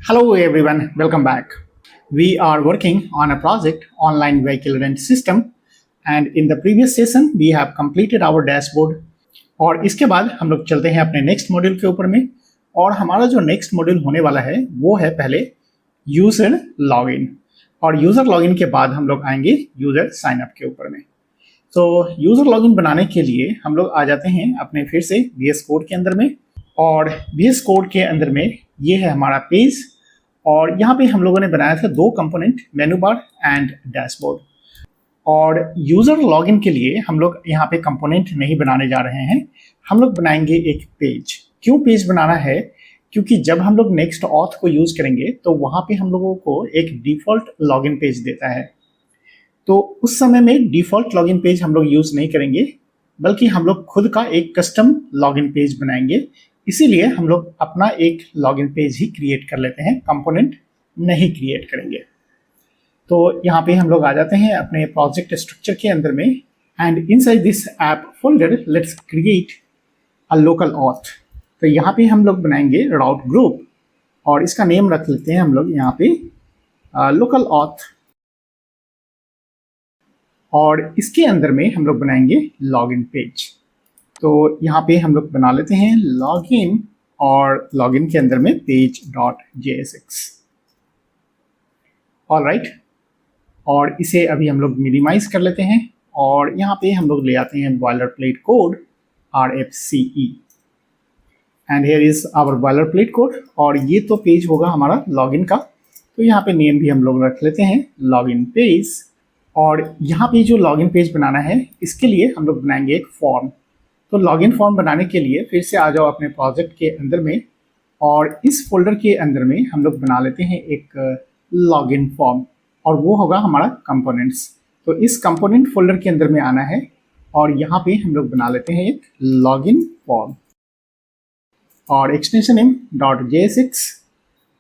Hello everyone, welcome back. We are working on a project online vehicle rent system and in the previous session we have completed our dashboard और इसके बाद हम लोग चलते हैं अपने नेक्स्ट मॉड्यूल के ऊपर में और हमारा जो नेक्स्ट मॉड्यूल होने वाला है वो है पहले यूजर लॉगिन और यूजर लॉगिन के बाद हम लोग आएंगे यूजर साइन अप के ऊपर में। तो यूजर लॉगिन बनाने के लिए हम लोग आ जाते हैं अपने फिर से VS कोड के अंदर में और VS कोड के अंदर में ये है हमारा पेज और यहाँ पे हम लोगों ने बनाया था दो component, menu bar and dashboard. और यूजर लॉगिन के लिए हम लोग यहाँ पे कंपोनेंट नहीं बनाने जा रहे हैं, हम लोग बनाएंगे एक पेज। क्यों पेज बनाना है? क्योंकि जब हम लोग नेक्स्ट ऑथ को यूज करेंगे तो वहाँ पे हम लोगों को एक डिफॉल्ट लॉगिन पेज देता है। तो उस समय में डिफॉल्ट लॉगिन पेज हम लोग यूज नहीं करेंगे, बल्कि हम लोग खुद का एक कस्टम लॉगिन पेज बनाएंगे। इसीलिए हम लोग अपना एक लॉगिन पेज ही क्रिएट कर लेते हैं, कंपोनेंट नहीं क्रिएट करेंगे। तो यहाँ पे हम लोग आ जाते हैं अपने प्रोजेक्ट स्ट्रक्चर के अंदर में and inside this app folder let's create a local auth. तो यहाँ पे हम लोग बनाएंगे राउट ग्रुप और इसका नेम रख लेते हैं हम लोग यहाँ पे लोकल ऑथ और इसके अंदर में हम लोग बनाएंगे लॉगिन पेज। तो यहाँ पे हम लोग बना लेते हैं लॉगिन और लॉगिन के अंदर में page.jsx। ऑलराइट, और इसे अभी हम लोग मिनिमाइज कर लेते हैं और यहाँ पे हम लोग ले आते हैं boiler plate code RFCE and here is our boiler plate code. और ये तो पेज होगा हमारा लॉगिन का, तो यहाँ पे नेम भी हम लोग रख लेते हैं लॉगिन पेज। और यहाँ पे जो लॉगिन पेज बनाना है इसके लिए हम लोग बनाएंगे एक फॉर्म। तो लॉगिन फॉर्म बनाने के लिए फिर से आ जाओ अपने प्रोजेक्ट के अंदर में और इस फोल्डर के अंदर में हम लोग बना लेते हैं एक लॉगिन फॉर्म और वो होगा हमारा कंपोनेंट्स। तो इस कंपोनेंट फोल्डर के अंदर में आना है और यहाँ पे हम लोग बना लेते हैं एक लॉगिन फॉर्म और एक्सटेंशन नेम .jsx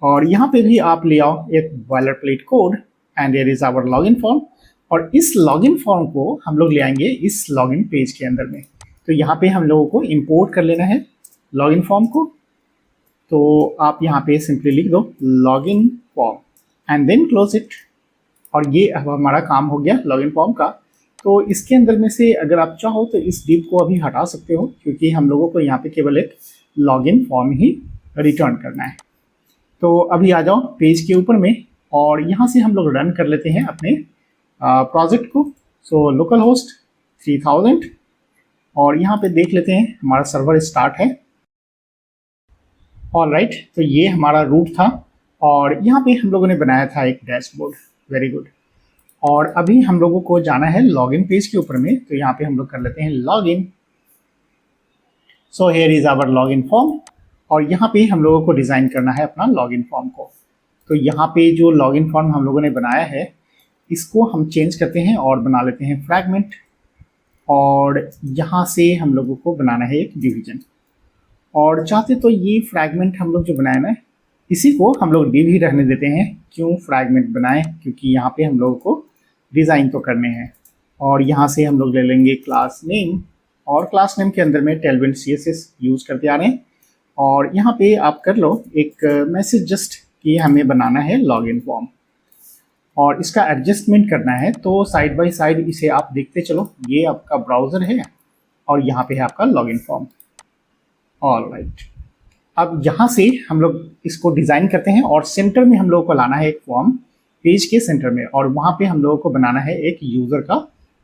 और यहाँ पे भी आप ले आओ एक boiler plate code and there is our login form. और इस लॉगिन फॉर्म को हम लोग ले आएंगे इस लॉगिन पेज के अंदर में। तो यहाँ पे हम लोगों को इंपोर्ट कर लेना है लॉगिन फॉर्म को। तो आप यहाँ पे सिंपली लिख दो login form and then close it और ये अब हमारा काम हो गया लॉगिन फॉर्म का। तो इसके अंदर में से अगर आप चाहो तो इस डिव को अभी हटा सकते हो, क्योंकि हम लोगों को यहाँ पे केवल एक लॉगिन फॉर्म ही रिटर्न करना है। तो अभी आ जाओ पेज के ऊपर में और यहाँ से हम लोग रन कर लेते हैं अपने प्रोजेक्ट को। सो लोकल होस्ट 3000 और यहाँ पे देख लेते हैं हमारा सर्वर स्टार्ट है। ऑलराइट, तो ये हमारा रूट था और यहाँ पे हम लोगों ने बनाया था एक डैशबोर्ड। Very good. और अभी हम लोगों को जाना है लॉगिन पेज के ऊपर में, तो यहाँ पे हम लोग कर लेते हैं login. So here is our login form और यहाँ पे हम लोगों को डिज़ाइन करना है अपना लॉगिन फॉर्म को। तो यहाँ पे जो लॉगिन फॉर्म हम लोगों ने बनाया है इसको हम चेंज करते हैं और बना लेते हैं फ्रैगमेंट और यहाँ से हम लोगों को बनाना है एक डिवीजन। और चाहते तो ये फ्रैगमेंट हम लोग जो बनाए ना इसी को हम लोग डिव ही रहने देते हैं। क्यों फ्रैगमेंट बनाएं? क्योंकि यहाँ पे हम लोगों को डिज़ाइन तो करने हैं। और यहाँ से हम लोग ले लेंगे क्लास नेम और क्लास नेम के अंदर में टेलविंड CSS यूज़ करते आ रहे हैं। और यहाँ पे आप कर लो एक मैसेज जस्ट कि हमें बनाना है लॉगिन फॉर्म और इसका एडजस्टमेंट करना है। तो साइड बाय साइड इसे आप देखते चलो, ये आपका ब्राउज़र है और यहाँ पे है आपका लॉगिन फॉर्म। ऑलराइट, अब यहाँ से हम लोग इसको डिज़ाइन करते हैं और सेंटर में हम लोगों को लाना है एक फॉर्म पेज के सेंटर में और वहाँ पे हम लोगों को बनाना है एक यूज़र का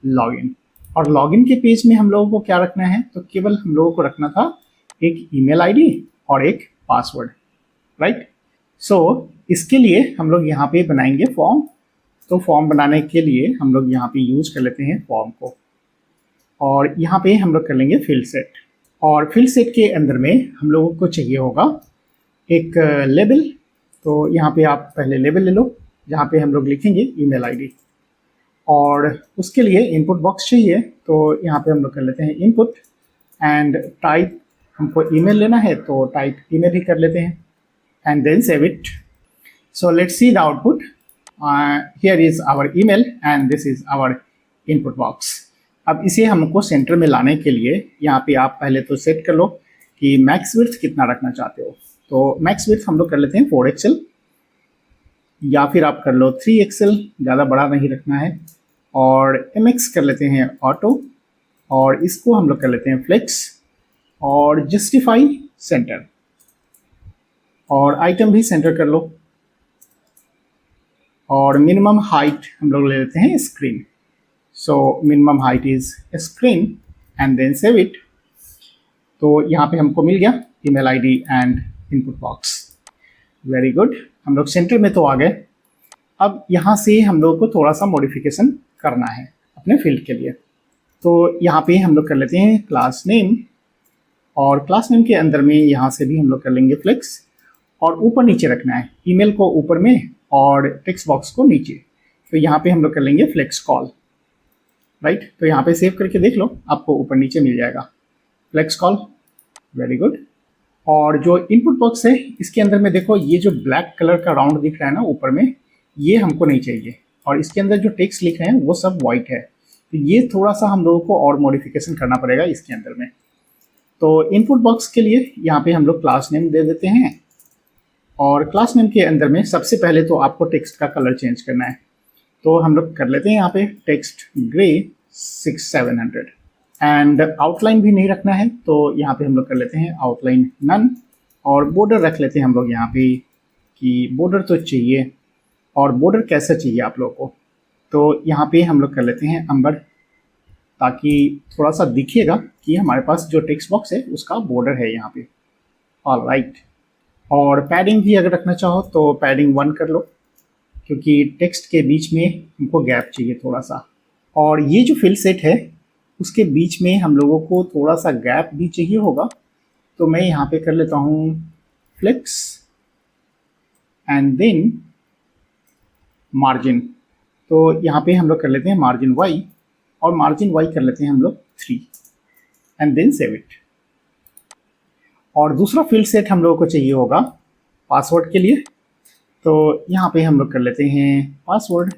लॉगिन। और लॉगिन के पेज में हम लोगों को क्या रखना है? तो केवल हम लोगों को रखना था एक ईमेल ID और एक पासवर्ड। राइट, सो इसके लिए हम लोग यहाँ पे बनाएंगे फॉर्म। तो फॉर्म बनाने के लिए हम लोग यहाँ पे यूज़ कर लेते हैं फॉर्म को और यहाँ पे हम लोग कर लेंगे फील्ड सेट। और फील्ड सेट के अंदर में हम लोगों को चाहिए होगा एक लेबल। तो यहाँ पे आप पहले लेबल ले लो जहाँ पे हम लोग लिखेंगे ईमेल ID और उसके लिए इनपुट बॉक्स चाहिए। तो यहाँ पे हम लोग कर लेते हैं इनपुट एंड टाइप, हमको ईमेल लेना है तो टाइप ईमेल ही कर लेते हैं and then save it. So let's see the output. Here is our email and this is our input box। अब इसे हमको सेंटर में लाने के लिए यहाँ पे आप पहले तो सेट कर लो कि मैक्स विड्थ कितना रखना चाहते हो। तो मैक्स विड्थ हम लोग कर लेते हैं 4 XL या फिर आप कर लो 3 एक्सेल, ज़्यादा बड़ा नहीं रखना है। और MX कर लेते हैं ऑटो, और इसको हम लोग कर लेते हैं फ्लेक्स, और जस्टिफाई सेंटर, और आइटम भी सेंटर कर लो। और मिनिमम हाइट हम लोग ले लेते हैं screen, so minimum height is screen, and then save it. तो यहाँ पे हमको मिल गया email ID and input box. Very good, हम लोग सेंटर में तो आ गए। अब यहाँ से हम लोग को थोड़ा सा मॉडिफिकेशन करना है अपने फील्ड के लिए। तो यहाँ पे हम लोग कर लेते हैं क्लास नेम, और क्लास नेम के अंदर में यहाँ से भी हम लोग कर लेंगे फ्लेक्स, और ऊपर नीचे रखना है, ईमेल को ऊपर में और टेक्स्ट बॉक्स को नीचे। तो यहाँ पे हम लोग कर लेंगे फ्लेक्स कॉल, राइट। तो यहाँ पे सेव करके देख लो, आपको ऊपर नीचे मिल जाएगा फ्लेक्स कॉल। Very good. और जो इनपुट बॉक्स है इसके अंदर में देखो, ये जो ब्लैक कलर का राउंड दिख रहा है ना ऊपर में, ये हमको नहीं चाहिए, और इसके अंदर जो टेक्स्ट लिख रहे हैं वो सब वाइट है। तो ये थोड़ा सा हम लोगों को और मॉडिफिकेशन करना पड़ेगा इसके अंदर में। तो इनपुट बॉक्स के लिए यहाँ पे हम लोग क्लास नेम दे देते हैं, और क्लास नेम के अंदर में सबसे पहले तो आपको टेक्स्ट का कलर चेंज करना है। तो हम लोग कर लेते हैं यहाँ पे टेक्स्ट ग्रे 6700, एंड आउटलाइन भी नहीं रखना है, तो यहाँ पे हम लोग कर लेते हैं आउटलाइन नन। और बॉर्डर रख लेते हैं हम लोग यहाँ पे कि बॉर्डर तो चाहिए, और बॉर्डर कैसा चाहिए आप लोगों को, तो यहाँ पे हम लोग कर लेते हैं अंबर, ताकि थोड़ा सा दिखेगा कि हमारे पास जो टेक्स्ट बॉक्स है उसका बॉर्डर है यहाँ पे। ऑलराइट। और पैडिंग भी अगर रखना चाहो तो पैडिंग 1 कर लो, क्योंकि टेक्स्ट के बीच में हमको गैप चाहिए थोड़ा सा। और ये जो फिल सेट है उसके बीच में हम लोगों को थोड़ा सा गैप भी चाहिए होगा, तो मैं यहाँ पे कर लेता हूँ फ्लेक्स एंड देन मार्जिन। तो यहाँ पे हम लोग कर लेते हैं मार्जिन वाई, और मार्जिन वाई कर लेते हैं हम लोग 3, एंड देन सेव इट। और दूसरा फील्ड सेट हम लोगों को चाहिए होगा पासवर्ड के लिए, तो यहाँ पे हम लोग कर लेते हैं पासवर्ड,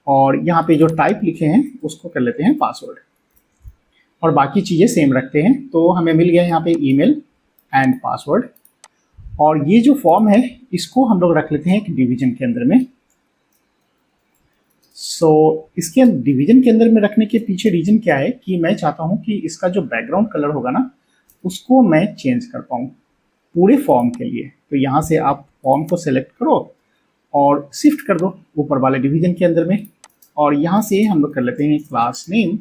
और यहाँ पे जो टाइप लिखे हैं उसको कर लेते हैं पासवर्ड, और बाकी चीज़ें सेम रखते हैं। तो हमें मिल गया यहाँ पे ईमेल एंड पासवर्ड। और ये जो फॉर्म है इसको हम लोग रख लेते हैं एक डिवीजन के अंदर में। इसके डिवीजन के अंदर में रखने के पीछे रीजन क्या है कि मैं चाहता हूँ कि इसका जो बैकग्राउंड कलर होगा ना उसको मैं चेंज कर पाऊँ पूरे फॉर्म के लिए। तो यहाँ से आप फॉर्म को सेलेक्ट करो और शिफ्ट कर दो ऊपर वाले डिवीजन के अंदर में, और यहाँ से हम लोग कर लेते हैं क्लास नेम,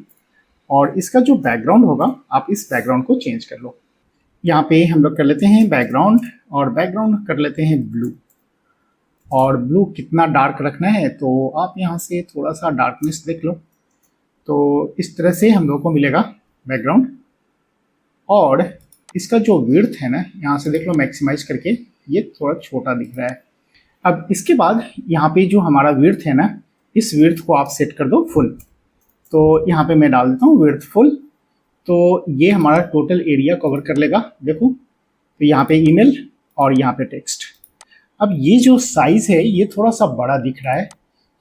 और इसका जो बैकग्राउंड होगा आप इस बैकग्राउंड को चेंज कर लो। यहाँ पे हम लोग कर लेते हैं बैकग्राउंड, और बैकग्राउंड कर लेते हैं ब्लू। और ब्लू कितना डार्क रखना है तो आप यहाँ से थोड़ा सा डार्कनेस देख लो। तो इस तरह से हम लोग को मिलेगा बैकग्राउंड। और इसका जो विड्थ है ना, यहाँ से देख लो मैक्सिमाइज करके, ये थोड़ा छोटा दिख रहा है। अब इसके बाद यहाँ पे जो हमारा विड्थ है ना, इस विड्थ को आप सेट कर दो फुल। तो यहाँ पे मैं डाल देता हूँ विड्थ फुल, तो ये हमारा टोटल एरिया कवर कर लेगा। देखो, तो यहाँ पे ईमेल और यहाँ पे टेक्स्ट। अब ये जो साइज है ये थोड़ा सा बड़ा दिख रहा है,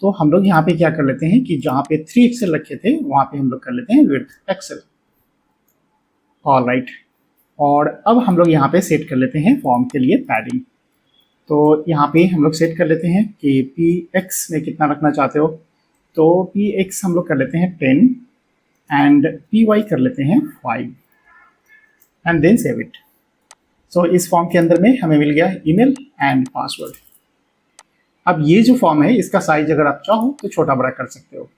तो हम लोग यहाँ पे क्या कर लेते हैं कि जहाँ पे 3 एक्सेल रखे थे वहाँ पे हम लोग कर लेते हैं विड्थ एक्सेल। ऑलराइट। और अब हम लोग यहाँ पे सेट कर लेते हैं फॉर्म के लिए पैडिंग। तो यहाँ पे हम लोग सेट कर लेते हैं कि px में कितना रखना चाहते हो, तो px हम लोग कर लेते हैं 10, एंड py कर लेते हैं 5, एंड देन सेव इट। सो इस फॉर्म के अंदर में हमें मिल गया ईमेल एंड पासवर्ड। अब ये जो फॉर्म है इसका साइज अगर आप चाहो तो छोटा बड़ा कर सकते हो।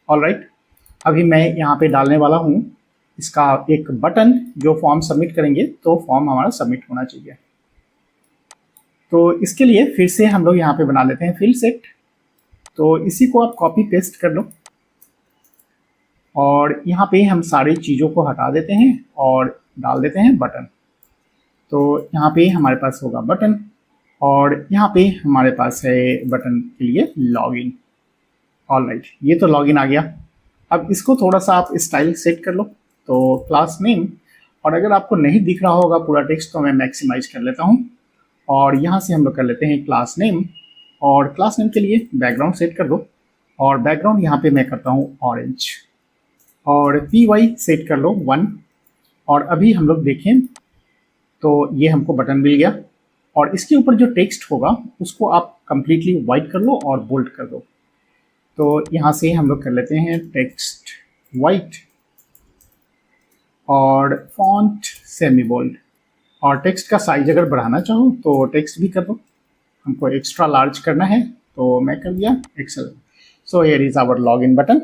ऑलराइट। अभी मैं यहाँ पे डालने वाला हूँ इसका एक बटन, जो फॉर्म सबमिट करेंगे तो फॉर्म हमारा सबमिट होना चाहिए। तो इसके लिए फिर से हम लोग यहाँ पे बना लेते हैं फील्ड सेट। तो इसी को आप कॉपी पेस्ट कर लो, और यहाँ पे हम सारी चीज़ों को हटा देते हैं और डाल देते हैं बटन। तो यहाँ पे हमारे पास होगा बटन, और यहाँ पे हमारे पास है बटन के लिए लॉगिन। ऑलराइट, ये तो लॉगिन आ गया। अब इसको थोड़ा सा आप स्टाइल सेट कर लो। तो क्लास नेम, और अगर आपको नहीं दिख रहा होगा पूरा टेक्स्ट तो मैं मैक्सिमाइज कर लेता हूँ, और यहाँ से हम लोग कर लेते हैं क्लास नेम। और क्लास नेम के लिए बैकग्राउंड सेट कर दो, और बैकग्राउंड यहाँ पे मैं करता हूँ ऑरेंज, और py सेट कर लो 1। और अभी हम लोग देखें तो ये हमको बटन मिल गया। और इसके ऊपर जो टेक्स्ट होगा उसको आप कंप्लीटली वाइट कर लो और बोल्ड कर दो। तो यहाँ से हम लोग कर लेते हैं टेक्स्ट वाइट और फॉन्ट सेमी बोल्ड। और टेक्स्ट का साइज अगर बढ़ाना चाहो तो टेक्स्ट भी कर दो, हमको एक्स्ट्रा लार्ज करना है तो मैं कर दिया excel. So here is our login button.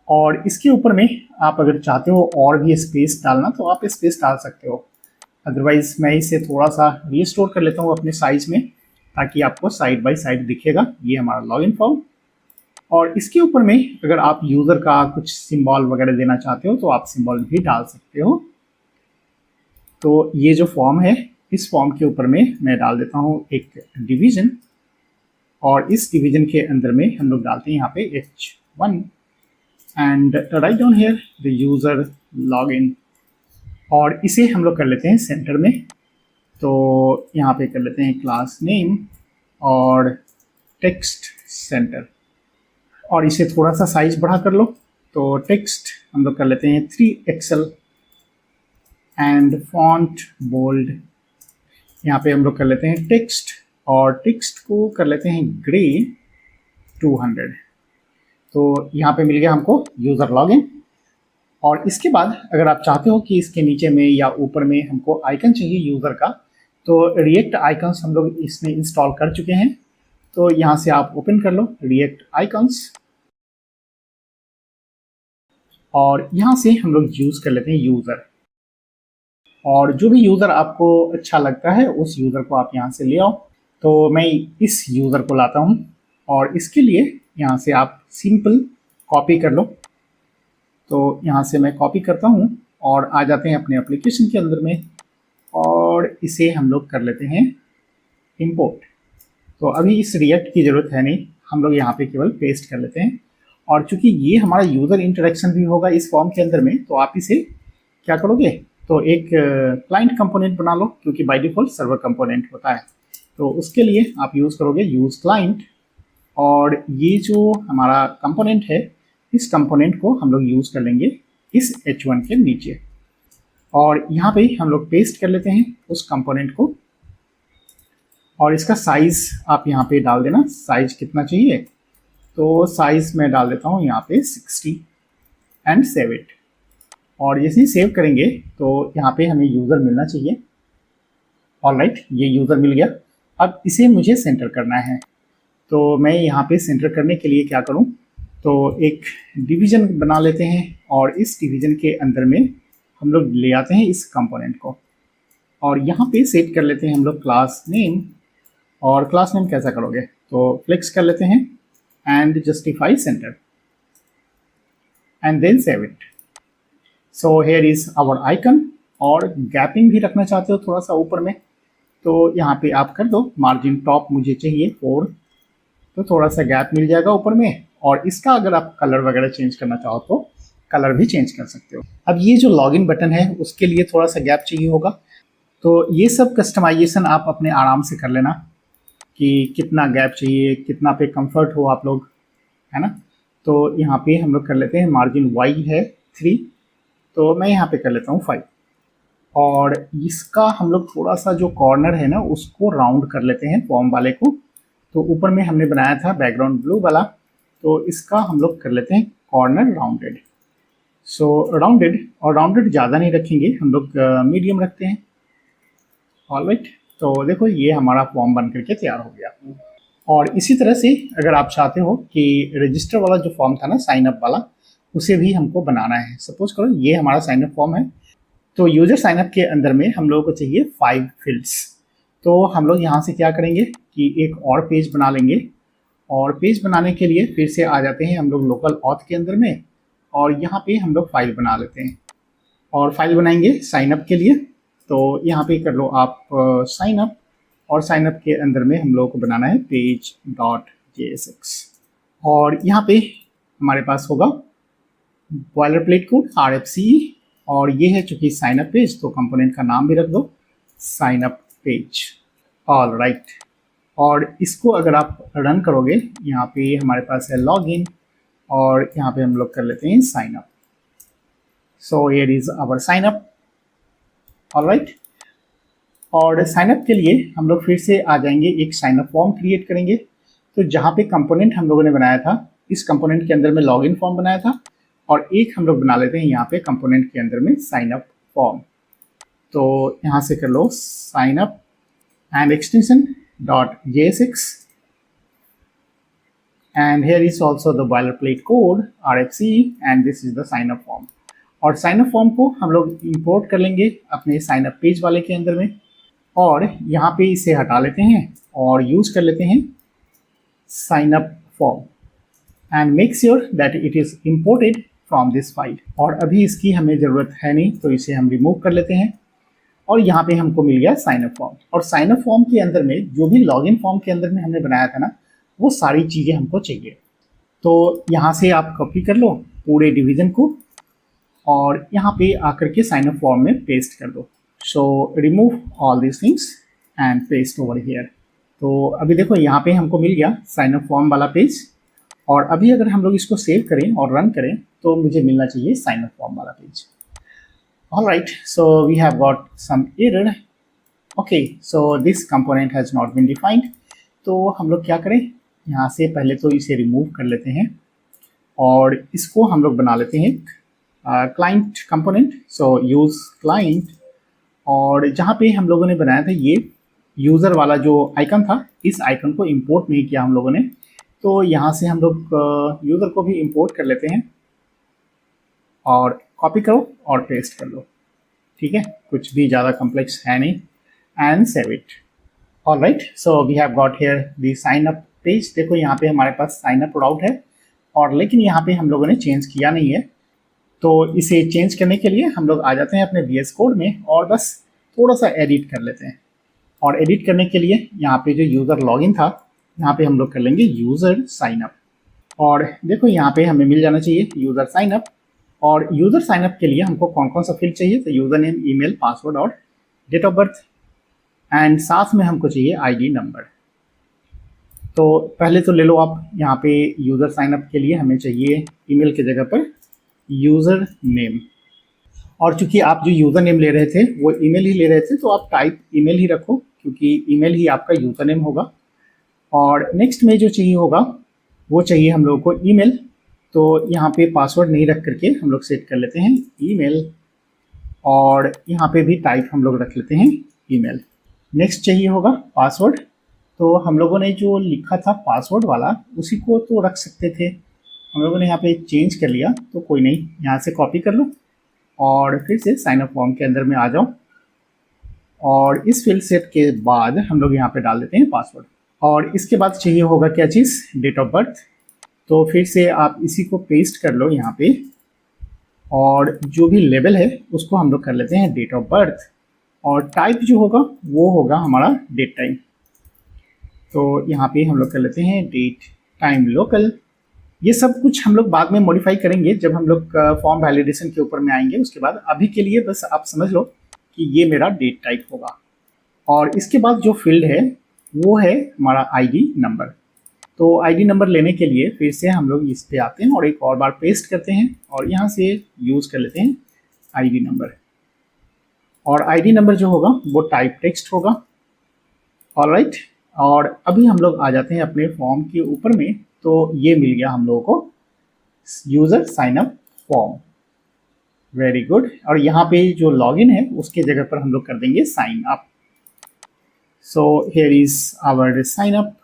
और इसके ऊपर में आप अगर चाहते हो और भी स्पेस डालना तो आप स्पेस डाल सकते हो, अदरवाइज मैं इसे थोड़ा सा रीस्टोर कर लेता हूँ अपने साइज में ताकि आपको साइड बाय साइड दिखेगा। ये हमारा लॉगिन फॉर्म। और इसके ऊपर में अगर आप यूज़र का कुछ सिंबल वगैरह देना चाहते हो तो आप सिंबल भी डाल सकते हो। तो ये जो फॉर्म है, इस फॉर्म के ऊपर में मैं डाल देता हूँ एक डिवीजन, और इस डिवीजन के अंदर में हम लोग डालते हैं यहाँ पे H1 and write down here the user login. और इसे हम लोग कर लेते हैं सेंटर में। तो यहाँ पे कर लेते हैं क्लास नेम और टेक्स्ट सेंटर, और इसे थोड़ा सा साइज बढ़ा कर लो। तो टेक्स्ट हम लोग कर लेते हैं 3XL एंड फॉन्ट बोल्ड। यहाँ पे हम लोग कर लेते हैं टेक्स्ट, और टेक्स्ट को कर लेते हैं ग्रे 200। तो यहाँ पे मिल गया हमको यूज़र लॉगिन। और इसके बाद अगर आप चाहते हो कि इसके नीचे में या ऊपर में हमको आइकन चाहिए यूज़र का, तो रिएक्ट आइकन्स हम लोग इसमें इंस्टॉल कर चुके हैं। तो यहाँ से आप ओपन कर लो रिएक्ट आइकन्स, और यहाँ से हम लोग यूज़ कर लेते हैं यूज़र। और जो भी यूज़र आपको अच्छा लगता है उस यूज़र को आप यहाँ से ले आओ। तो मैं इस यूज़र को लाता हूँ, और इसके लिए यहाँ से आप सिंपल कॉपी कर लो। तो यहाँ से मैं कॉपी करता हूँ और आ जाते हैं अपने एप्लीकेशन के अंदर में, और इसे हम लोग कर लेते हैं इंपोर्ट। तो अभी इस रिएक्ट की ज़रूरत है नहीं, हम लोग यहाँ पे केवल पेस्ट कर लेते हैं। और चूंकि ये हमारा यूज़र इंटरेक्शन भी होगा इस फॉर्म के अंदर में, तो आप इसे क्या करोगे, तो एक क्लाइंट कंपोनेंट बना लो, क्योंकि बाय डिफ़ॉल्ट सर्वर कंपोनेंट होता है। तो उसके लिए आप यूज़ करोगे यूज़ क्लाइंट, और ये जो हमारा कंपोनेंट है इस कंपोनेंट को हम लोग यूज़ कर लेंगे इस H1 के नीचे। और यहाँ पे हम लोग पेस्ट कर लेते हैं उस कंपोनेंट को, और इसका साइज़ आप यहाँ पे डाल देना, साइज़ कितना चाहिए। तो साइज़ मैं डाल देता हूँ यहाँ पे 60 एंड सेव इट। और जैसे ही सेव करेंगे तो यहाँ पे हमें यूज़र मिलना चाहिए। ऑलराइट, ये यूज़र मिल गया। अब इसे मुझे सेंटर करना है, तो मैं यहाँ पे सेंटर करने के लिए क्या करूँ, तो एक डिवीज़न बना लेते हैं, और इस डिवीज़न के अंदर में हम लोग ले आते हैं इस कंपोनेंट को, और यहाँ पे सेट कर लेते हैं हम लोग क्लास नेम। और क्लास नेम कैसा करोगे, तो फ्लेक्स कर लेते हैं and justify center and then save it. So here is our icon. और गैपिंग भी रखना चाहते हो थोड़ा सा ऊपर में, तो यहाँ पे आप कर दो मार्जिन टॉप मुझे चाहिए 4, तो थोड़ा सा गैप मिल जाएगा ऊपर में। और इसका अगर आप कलर वगैरह चेंज करना चाहो तो कलर भी चेंज कर सकते हो। अब ये जो लॉगिन बटन है उसके लिए थोड़ा सा गैप चाहिए होगा, तो ये सब कस्टमाइजेशन आप अपने आराम से कर लेना कि कितना गैप चाहिए, कितना पे कंफर्ट हो आप लोग, है ना। तो यहाँ पे हम लोग कर लेते हैं मार्जिन वाई है 3, तो मैं यहाँ पे कर लेता हूँ 5। और इसका हम लोग थोड़ा सा जो कॉर्नर है ना उसको राउंड कर लेते हैं फॉर्म वाले को। तो ऊपर में हमने बनाया था बैकग्राउंड ब्लू वाला, तो इसका हम लोग कर लेते हैं कॉर्नर राउंडेड। सो राउंडेड, और राउंडेड ज़्यादा नहीं रखेंगे हम लोग, मीडियम रखते हैं। ऑलराइट, तो देखो ये हमारा फॉर्म बन करके तैयार हो गया। और इसी तरह से अगर आप चाहते हो कि रजिस्टर वाला जो फॉर्म था ना साइन अप वाला, उसे भी हमको बनाना है। सपोज करो ये हमारा साइन अप फॉर्म है, तो यूजर साइन अप के अंदर में हम लोगों को चाहिए 5 फील्ड्स। तो हम लोग यहाँ से क्या करेंगे कि एक और पेज बना लेंगे, और पेज बनाने के लिए फिर से आ जाते हैं हम लोग लोकल ऑथ के अंदर में, और यहाँ पे हम लोग फाइल बना लेते हैं। और फाइल बनाएंगे साइन अप के लिए, तो यहाँ पे कर लो आप साइन अप, और साइन अप के अंदर में हम लोगों को बनाना है page.jsx। और यहाँ पे हमारे पास होगा बॉयलर प्लेट कोड RFCE, और ये है चूंकि साइन अप पेज, तो कंपोनेंट का नाम भी रख दो sign up page. All right, और इसको अगर आप रन करोगे, यहाँ पे हमारे पास है लॉगिन, और यहाँ पे हम लोग कर लेते हैं sign up. So here is our sign up. All right, और साइन अप के लिए हम लोग फिर से आ जाएंगे, एक साइन अप फॉर्म क्रिएट करेंगे। तो जहाँ पे कंपोनेंट हम लोगों ने बनाया था, इस कंपोनेंट के अंदर में लॉगिन फॉर्म बनाया था, और एक हम लोग बना लेते हैं यहाँ पे कंपोनेंट के अंदर में साइन अप फॉर्म। तो यहाँ से कर लो sign up and extension .jsx, and here is also the boilerplate code RFC, and this is the sign up form। और साइन अप फॉर्म को हम लोग इंपोर्ट कर लेंगे अपने साइन अप पेज वाले के अंदर में, और यहाँ पे इसे हटा लेते हैं और यूज कर लेते हैं sign up form and make sure that it is imported from this file. और अभी इसकी हमें ज़रूरत है नहीं, तो इसे हम रिमूव कर लेते हैं। और यहाँ पे हमको मिल गया साइन अप फॉर्म, और साइन अप फॉर्म के अंदर में जो भी लॉगिन फॉर्म के अंदर में हमने बनाया था ना, वो सारी चीज़ें हमको चाहिए। तो यहाँ से आप कॉपी कर लो पूरे डिवीजन को, और यहाँ पे आकर के साइन अप फॉर्म में पेस्ट कर दो। So remove all this things and paste over here. तो अभी देखो यहाँ पे हमको मिल गया साइन अप फॉर्म वाला पेज, और अभी अगर हम लोग इसको सेव करें और रन करें तो मुझे मिलना चाहिए साइन अप फॉर्म वाला page. Alright, so we have got some error. Okay, so this component has not been defined. तो हम लोग क्या करें, यहाँ से पहले तो इसे रिमूव कर लेते हैं, और इसको हम लोग बना लेते हैं client component. So use client, और जहाँ पे हम लोगों ने बनाया था ये यूज़र वाला जो आइकन था, इस आइकन को इंपोर्ट नहीं किया हम लोगों ने। तो यहाँ से हम लोग यूज़र को भी इंपोर्ट कर लेते हैं, और कॉपी करो और पेस्ट कर लो। ठीक है, कुछ भी ज़्यादा कॉम्प्लेक्स है नहीं, and save it. Alright, so we have got here the sign up page. देखो यहाँ पे हमारे पास साइन अप आउट है, और लेकिन यहाँ पे हम लोगों ने चेंज किया नहीं है। तो इसे चेंज करने के लिए हम लोग आ जाते हैं अपने VS कोड में, और बस थोड़ा सा एडिट कर लेते हैं। और एडिट करने के लिए यहाँ पे जो यूज़र लॉगिन था, यहाँ पे हम लोग कर लेंगे यूज़र साइन अप। और देखो यहाँ पे हमें मिल जाना चाहिए यूज़र साइन अप। और यूज़र साइन अप के लिए हमको कौन कौन सा फील्ड चाहिए, तो यूज़र नेम, ईमेल, पासवर्ड और डेट ऑफ बर्थ, एंड साथ में हमको चाहिए ID नंबर। तो पहले तो ले लो आप, यहाँ पे यूज़र साइन अप के लिए हमें चाहिए ईमेल की जगह पर यूज़र नेम। और चूंकि आप जो यूज़र नेम ले रहे थे वो ईमेल ही ले रहे थे, तो आप टाइप ईमेल ही रखो, क्योंकि ईमेल ही आपका यूज़र नेम होगा। और नेक्स्ट में जो चाहिए होगा वो चाहिए हम लोग को ईमेल। तो यहाँ पे पासवर्ड नहीं रख करके हम लोग सेट कर लेते हैं ईमेल, और यहाँ पे भी टाइप हम लोग रख लेते हैं ईमेल। नेक्स्ट चाहिए होगा पासवर्ड। तो हम लोगों ने जो लिखा था पासवर्ड वाला, उसी को तो रख सकते थे, हम लोगों ने यहाँ पे चेंज कर लिया, तो कोई नहीं, यहाँ से कॉपी कर लो और फिर से साइन अप फॉर्म के अंदर में आ जाओ, और इस फील्ड सेट के बाद हम लोग यहाँ पे डाल देते हैं पासवर्ड। और इसके बाद चाहिए होगा क्या चीज़, डेट ऑफ बर्थ। तो फिर से आप इसी को पेस्ट कर लो यहाँ पे, और जो भी लेवल है उसको हम लोग कर लेते हैं डेट ऑफ बर्थ, और टाइप जो होगा वो होगा हमारा डेट टाइम। तो यहाँ पे हम लोग कर लेते हैं डेट टाइम लोकल। ये सब कुछ हम लोग बाद में मॉडिफाई करेंगे जब हम लोग फॉर्म वैलिडेशन के ऊपर में आएंगे, उसके बाद। अभी के लिए बस आप समझ लो कि ये मेरा डेट टाइप होगा। और इसके बाद जो फील्ड है वो है हमारा ID नंबर। तो ID नंबर लेने के लिए फिर से हम लोग इस पे आते हैं और एक और बार पेस्ट करते हैं, और यहाँ से यूज़ कर लेते हैं ID नंबर। और ID नंबर जो होगा वो टाइप टेक्स्ट होगा। ऑलराइट, और अभी हम लोग आ जाते हैं अपने फॉर्म के ऊपर में। तो ये मिल गया हम लोगों को user sign up form. Very good. और यहाँ पे जो लॉगिन है उसके जगह पर हम लोग कर देंगे sign up. So here is our sign up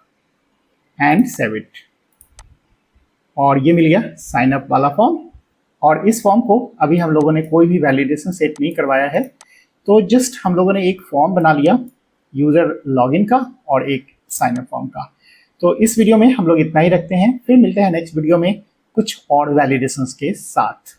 and save it. और ये मिल गया साइन अप वाला फॉर्म। और इस फॉर्म को अभी हम लोगों ने कोई भी वैलिडेशन सेट नहीं करवाया है, तो जस्ट हम लोगों ने एक फॉर्म बना लिया यूज़र लॉगिन का और एक साइन अप फॉर्म का। तो इस वीडियो में हम लोग इतना ही रखते हैं, फिर मिलते हैं नेक्स्ट वीडियो में कुछ और वैलिडेशंस के साथ।